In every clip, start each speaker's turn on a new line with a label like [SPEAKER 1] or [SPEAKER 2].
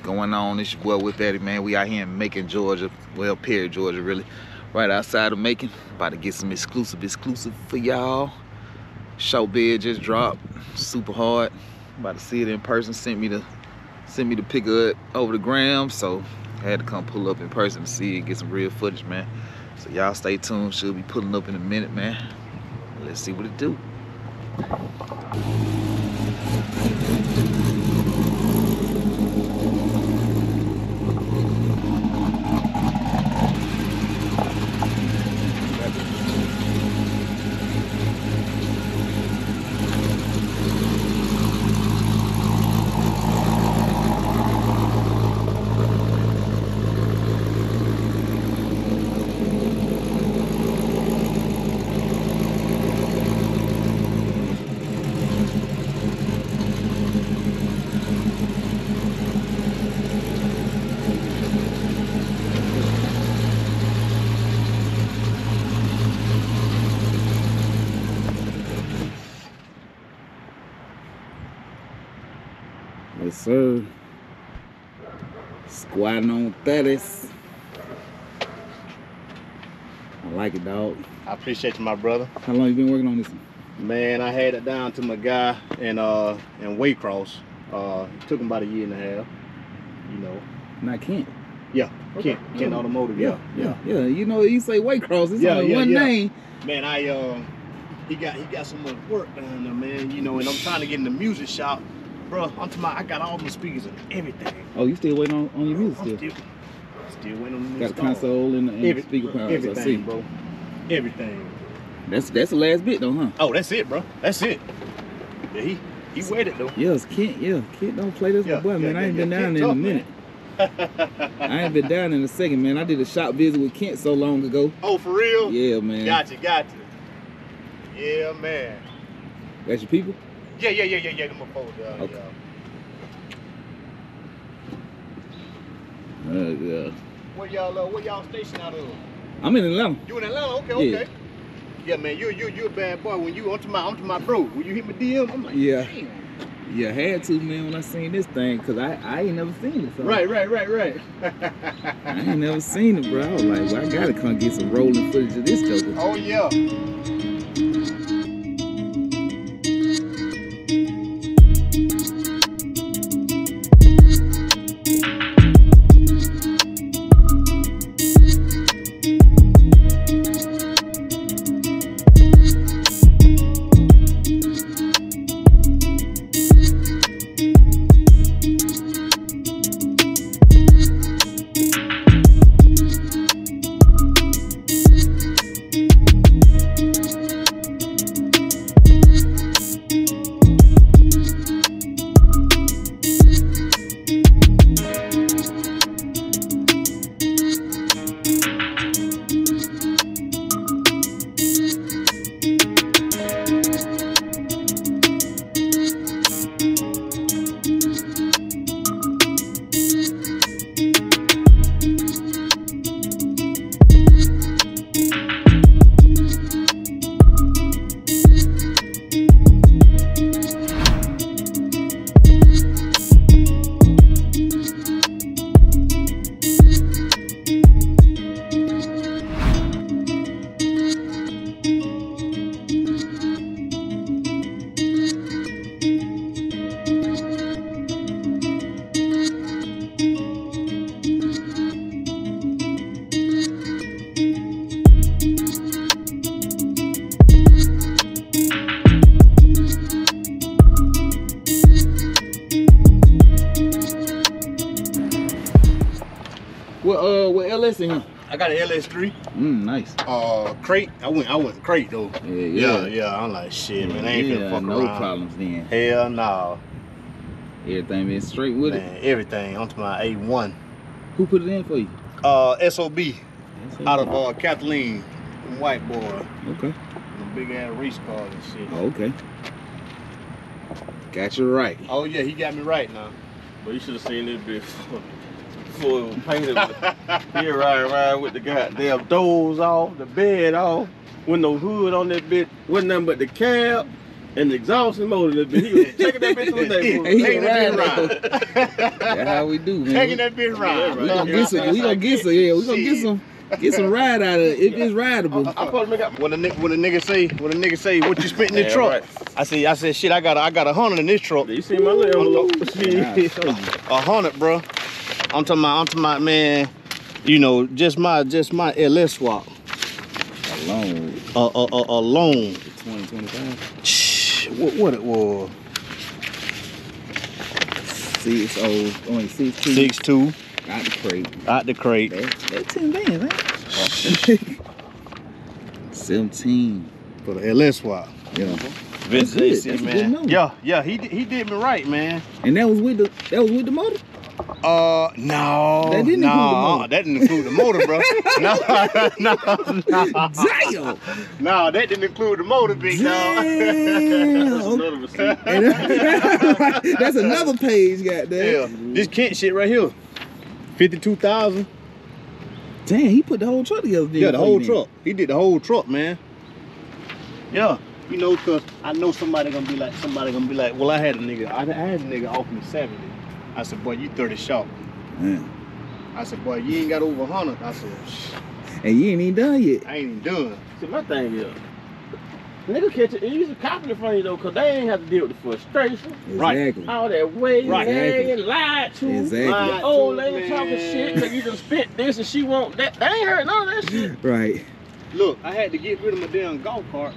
[SPEAKER 1] going on? It's your boy WhipAddict, man. We out here in Macon, Georgia. Well, Perry, Georgia, really. Right outside of Macon. About to get some exclusive for y'all. Show bid just dropped. Super hard. About to see it in person. Sent me the pick up over the gram, so I had to come pull up in person to see it, get some real footage, man. So y'all stay tuned. Should be pulling up in a minute, man. Let's see what it do. Yes, sir. Squatting on 30s. I like it, dog.
[SPEAKER 2] I appreciate you, my brother.
[SPEAKER 1] How long you been working on this one?
[SPEAKER 2] Man, I had it down to my guy in Waycross. It took him about a year and a half. You know.
[SPEAKER 1] Not Kent.
[SPEAKER 2] Yeah,
[SPEAKER 1] okay.
[SPEAKER 2] Kent Automotive. Yeah.
[SPEAKER 1] You know, you say Waycross. It's only one name.
[SPEAKER 2] Man, he got so much work down there, man. You know, and I'm trying to get in the music shop. Bro, I'm talking about, I got all my speakers and everything.
[SPEAKER 1] Oh, you still waiting on your music still?
[SPEAKER 2] Still waiting on the
[SPEAKER 1] got the console and the speaker power.
[SPEAKER 2] Everything,
[SPEAKER 1] I see.
[SPEAKER 2] bro. Everything.
[SPEAKER 1] That's the last bit though, huh?
[SPEAKER 2] Oh, that's it, bro. That's it. Yeah, he waited though.
[SPEAKER 1] Yes, Kent don't play this boy, man. I ain't been down there in a minute. I ain't been down in a second, man. I did a shop visit with Kent so long ago.
[SPEAKER 2] Oh, for real?
[SPEAKER 1] Yeah, man.
[SPEAKER 2] Got you. Yeah, man.
[SPEAKER 1] That's your people?
[SPEAKER 2] Yeah. Them folks,
[SPEAKER 1] okay.
[SPEAKER 2] Yeah. Where y'all stationed out of?
[SPEAKER 1] I'm in Atlanta.
[SPEAKER 2] You in Atlanta? Okay. Yeah, man, you a bad boy. When you onto my bro, when you hit my DM, I'm like,
[SPEAKER 1] yeah.
[SPEAKER 2] Damn.
[SPEAKER 1] Yeah, I had to, man, when I seen this thing, cause I ain't never seen it. So.
[SPEAKER 2] Right.
[SPEAKER 1] I ain't never seen it, bro. I was like, well, I gotta come get some rolling footage of this joker.
[SPEAKER 2] Oh yeah.
[SPEAKER 1] What LS in here?
[SPEAKER 2] I got an LS3.
[SPEAKER 1] Nice.
[SPEAKER 2] Crate. I went crate though. Yeah. I'm like, shit, man. I ain't finna fuck
[SPEAKER 1] no
[SPEAKER 2] around.
[SPEAKER 1] problems then.
[SPEAKER 2] Hell no.
[SPEAKER 1] Everything been straight with it?
[SPEAKER 2] Everything. Onto my A1.
[SPEAKER 1] Who put it in for you?
[SPEAKER 2] SOB. Out of Kathleen, white boy.
[SPEAKER 1] Okay.
[SPEAKER 2] Big ass race cars and shit.
[SPEAKER 1] Oh, okay. Got you right.
[SPEAKER 2] Oh yeah, he got me right now.
[SPEAKER 3] But you should have seen this bitch before it was painted. He riding around with the goddamn doors off, the bed off, with no hood on that bitch, wasn't nothing but the cab. And the exhaust and motor, he was taking that bitch on the day.
[SPEAKER 1] Hey, he
[SPEAKER 2] Taking
[SPEAKER 1] gonna
[SPEAKER 2] that
[SPEAKER 1] ride
[SPEAKER 2] bitch
[SPEAKER 1] that. That's how we do, man.
[SPEAKER 2] Taking that bitch ride.
[SPEAKER 1] We gonna get some. We gonna get some. Yeah, we gonna get some ride out of it if it's rideable.
[SPEAKER 3] I probably make up.
[SPEAKER 2] When a nigga say, what you spent in the truck? Right. I said, shit, I got 100 in this truck.
[SPEAKER 3] You see my little envelope?
[SPEAKER 2] 100, bro. I'm talking about, man. You know, just my LS swap.
[SPEAKER 1] Alone.
[SPEAKER 2] Alone.
[SPEAKER 1] 2025.
[SPEAKER 2] What it was?
[SPEAKER 1] 6'2". Out the crate.
[SPEAKER 2] Out the crate.
[SPEAKER 1] That's 10 bands, ain't 17.
[SPEAKER 2] For the LS swap.
[SPEAKER 1] Yeah.
[SPEAKER 2] That's
[SPEAKER 1] good. That's a good number.
[SPEAKER 2] Yeah, he did me right, man.
[SPEAKER 1] And that was with the motor?
[SPEAKER 2] No.
[SPEAKER 1] That didn't include the motor.
[SPEAKER 2] That didn't include the motor, bro. No.
[SPEAKER 1] Damn.
[SPEAKER 2] No, that didn't include the motor, big dog.
[SPEAKER 3] That's another receipt.
[SPEAKER 1] That's another page, goddamn.
[SPEAKER 2] Yeah. This Kent shit right here. 52,000.
[SPEAKER 1] Damn, he put the whole truck together.
[SPEAKER 2] Yeah, the whole truck. He did the whole truck, man. Yeah. You know, cause I know somebody gonna be like, well, I had a nigga offer me 70. I said, boy, you 30 short.
[SPEAKER 1] Man.
[SPEAKER 2] I said, boy, you ain't got over 100. I said, shh.
[SPEAKER 1] And you ain't even done yet.
[SPEAKER 2] I ain't even done.
[SPEAKER 3] See, my thing is, nigga catch it, he's a copy from you though, cause they ain't have to deal with the frustration.
[SPEAKER 1] Exactly.
[SPEAKER 3] All that waiting,
[SPEAKER 1] Exactly.
[SPEAKER 3] lied to.
[SPEAKER 1] Exactly.
[SPEAKER 3] The old lady talking shit, cause you just spent this and she want that. They ain't heard none of that shit.
[SPEAKER 1] Right.
[SPEAKER 2] Look, I had to get rid of my damn golf cart.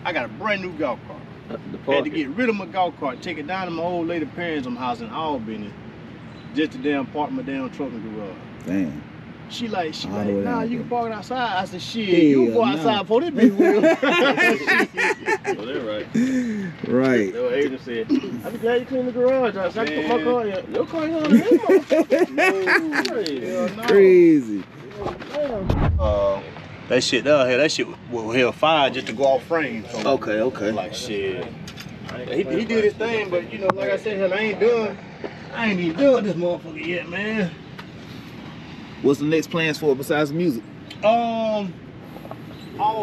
[SPEAKER 2] I got a brand new golf cart. I had to get rid of my golf cart, take it down to my old lady parents' house in Albany, just to damn park my damn truck in the garage.
[SPEAKER 1] Damn.
[SPEAKER 2] She like,
[SPEAKER 1] All
[SPEAKER 2] nah,
[SPEAKER 1] right,
[SPEAKER 2] you can park it outside. I said, shit,
[SPEAKER 1] Hell
[SPEAKER 2] you can park
[SPEAKER 1] no.
[SPEAKER 2] outside for this bitch will.
[SPEAKER 3] Oh, they're right.
[SPEAKER 1] Right.
[SPEAKER 3] The agent said, I be glad you cleaned the garage out so I can put my car in. Your car ain't on the
[SPEAKER 2] Hell no.
[SPEAKER 1] Crazy.
[SPEAKER 2] That shit down here, that shit will hell fire just to go off frame. So
[SPEAKER 1] Okay.
[SPEAKER 2] like shit. He did his thing, but you know, like I said, hell, I ain't even done this motherfucker yet, man.
[SPEAKER 1] What's the next plans for it besides music?
[SPEAKER 2] All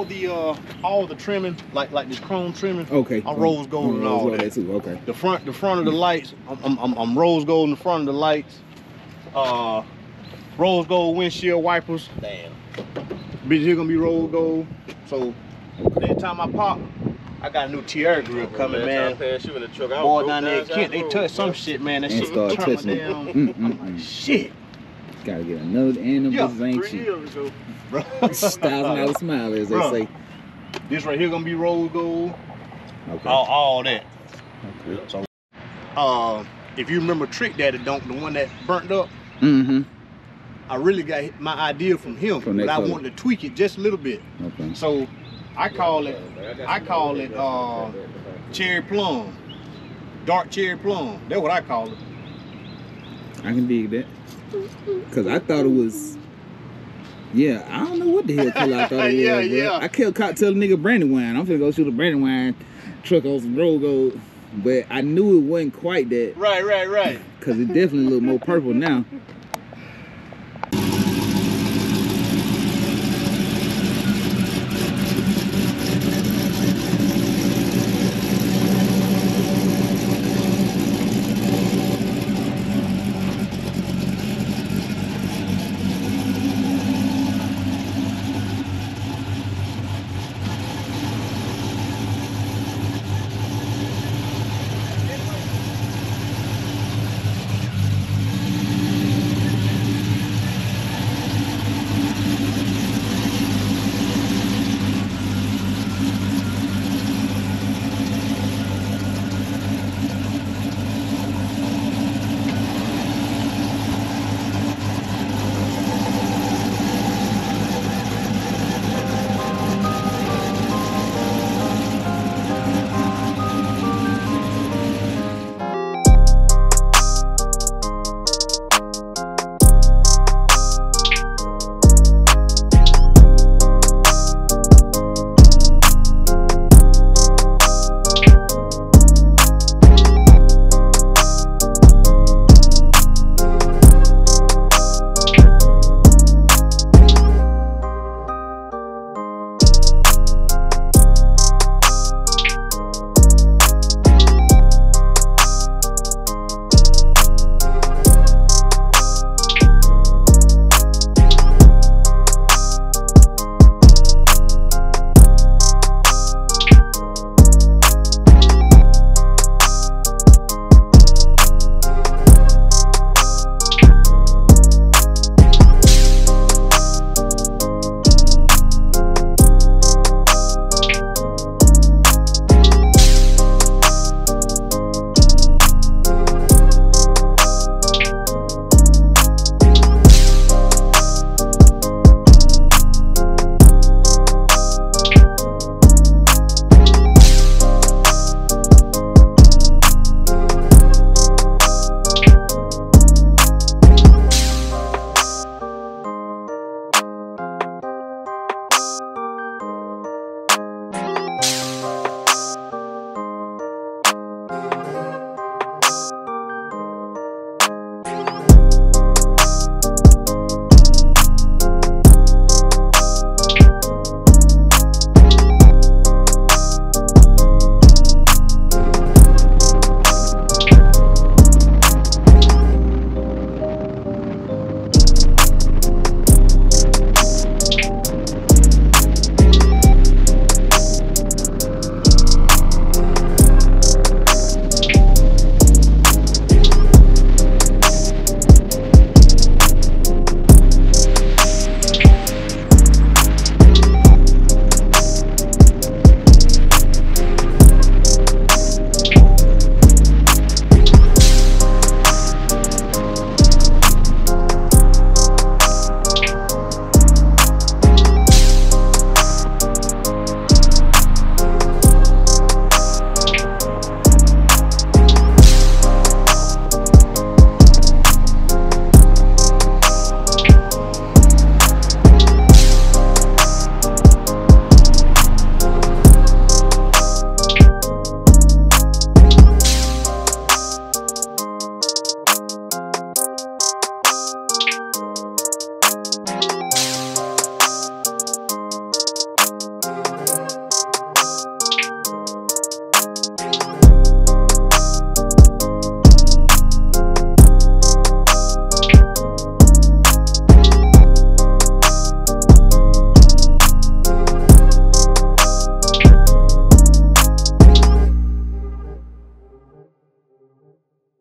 [SPEAKER 2] the trimming, like this chrome trimming.
[SPEAKER 1] Okay.
[SPEAKER 2] I'm rose gold and all that.
[SPEAKER 1] Too. Okay.
[SPEAKER 2] The front of the lights, I'm rose gold in the front of the lights. Rose gold windshield wipers. Damn. Bitch, here gonna be rose gold. So next time I pop, I got a new Tiarra Grille coming, man. Boy down there, Kent, they touched some shit, man. That shit
[SPEAKER 1] start
[SPEAKER 2] turned
[SPEAKER 1] touching
[SPEAKER 2] me
[SPEAKER 1] it.
[SPEAKER 2] down. I'm like, shit.
[SPEAKER 1] Gotta get another and them bitches ain't
[SPEAKER 3] 3
[SPEAKER 1] cheap.
[SPEAKER 3] years ago.
[SPEAKER 2] Bro.
[SPEAKER 1] $1,000 smile, as they
[SPEAKER 2] Bro.
[SPEAKER 1] say.
[SPEAKER 2] This right here gonna be rose gold.
[SPEAKER 1] Okay.
[SPEAKER 2] All that.
[SPEAKER 1] Okay.
[SPEAKER 2] So, if you remember Trick Daddy Dunk, the one that burnt up,
[SPEAKER 1] Mm-hmm.
[SPEAKER 2] I really got my idea from him,
[SPEAKER 1] From
[SPEAKER 2] but
[SPEAKER 1] that
[SPEAKER 2] I
[SPEAKER 1] color.
[SPEAKER 2] wanted to tweak it just a little bit.
[SPEAKER 1] Okay.
[SPEAKER 2] So I call it cherry plum, dark cherry plum. That's what I call it.
[SPEAKER 1] I can dig that. Cause I thought it was, yeah, I don't know what the hell color I thought it
[SPEAKER 2] Yeah,
[SPEAKER 1] was.
[SPEAKER 2] yeah.
[SPEAKER 1] I kept telling nigga Brandywine. I'm finna go shoot a Brandywine truck on some road gold. But I knew it wasn't quite that.
[SPEAKER 2] Right.
[SPEAKER 1] Cause it definitely look more purple now.